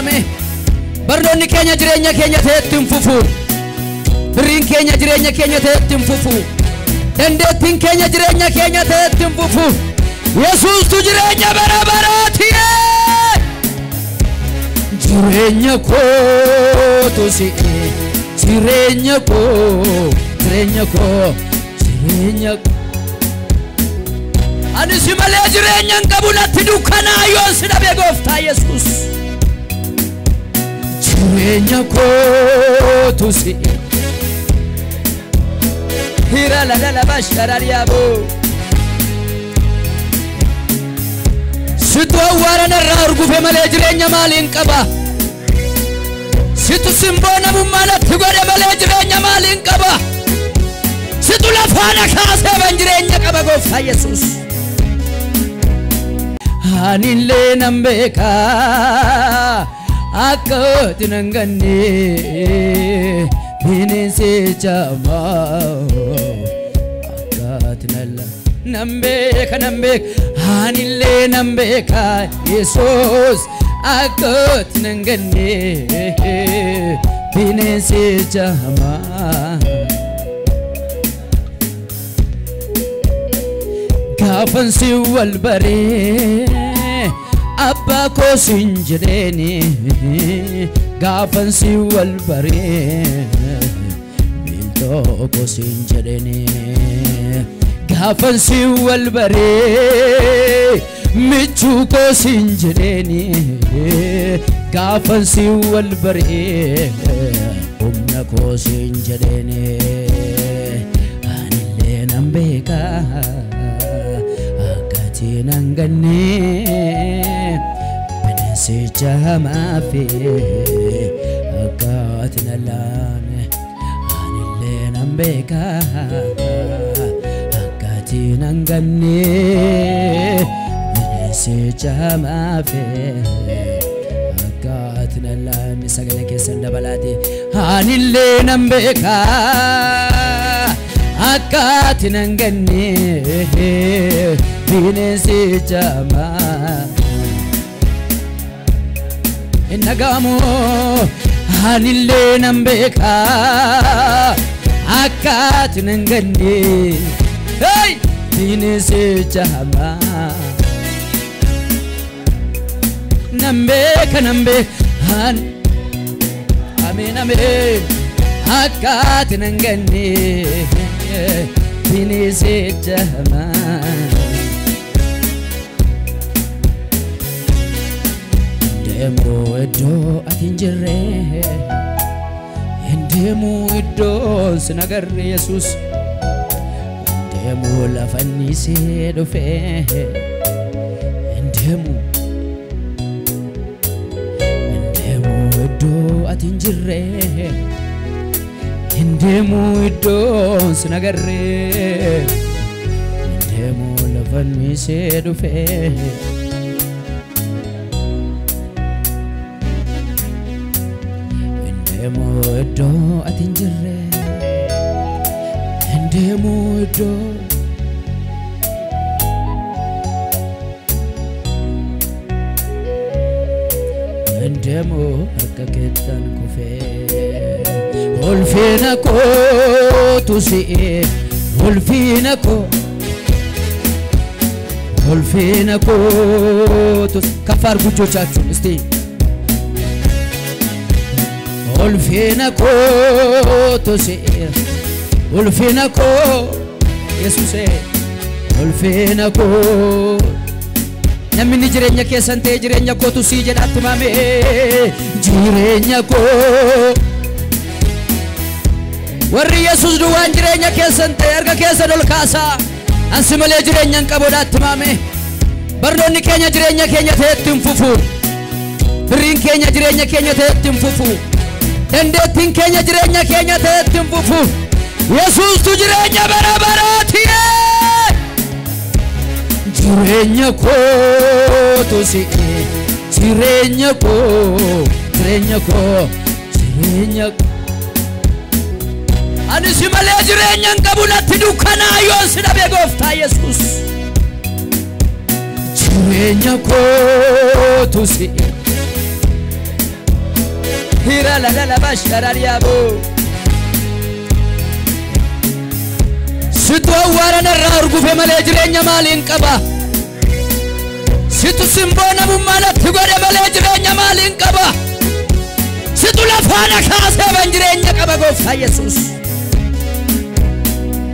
mame barnoonni keenya jireenya keenya ta'etti fufu birriin keenya jireenya keenya ta'etti fufu dandeettiin keenya jireenya keenya ta'etti fufu Yesuus tu jireenya bara baraati jireenya koo tu si jireenya koo ani si malee jireenya qabu natti dukkanaa yoo si dhabe gooftaa Yesuus jireenya koo tu si hira la la bashara yabo situ warana raargufe malee jireenya maaliin qaba situ simboona mummalatti godhe malee jireenya maaliin qaba situ lafaana kaasee ban jireenya qaba gooftaa Yesuus anille nambeka akkoti nanganne bineensi jama akkati nalla nambeka anille nambeka Yesuus akkoti nanganne bineensi jama gafan si walbare abba ko sinjireni gafan si walbare bilto ko sinjireni gafan si walbare michu ko sinjireni gafan si walbare umna ko sinjireni anille nambeka nangane benesi jama fe akatina lame anille nambeka akatina nangane benesi jama fe akatina lame sagale kesanda balati anille nambeka akatina nangane bineensi jama nagamu anille nambeka akkati nanganne hey bineensi jama nambeka amen akkati nanganne bineensi jama Endemo edo atinjire Endemo edo sinagarre Yesus Endemo lafanni se dofe Endemo edo atinjire Endemo edo sinagarre Endemo lafanni se dofe Endemo atinjire Endemo Endemo harkaketan kufe Olfina ko tusi Olfina ko tusi kafar buchochachun isti Olfina ko tusi Olfina ko Yesuse Olfina ko namni jireenya keessan ta'e jireenya ko tusi jedhatti mame jireenya ko warri Yesus duwwaan jireenya keessan ta'e erga keessan ol kaasa ansi malee jireenya qaboodhaatti mame barnoonni keenya jireenya keenya ta'etti fufu birriin keenya jireenya keenya ta'etti fufu dandeettiin keenya jireenya keenya ta'etti fufu Yesuus tu jireenya bara baraati jireenya koo tu si jireenya koo ani si malee jireenya qabu natti dukkanaa yoo si dhabe gooftaa Yesuus jireenya koo tu si Tira la la basharariabo Situ awara narra urgufe male jirenya malin qaba Situ simbona mumala tigore male jirenya malin qaba Situ lafana kaase ban jirenya qaba Gooftaa Yesuus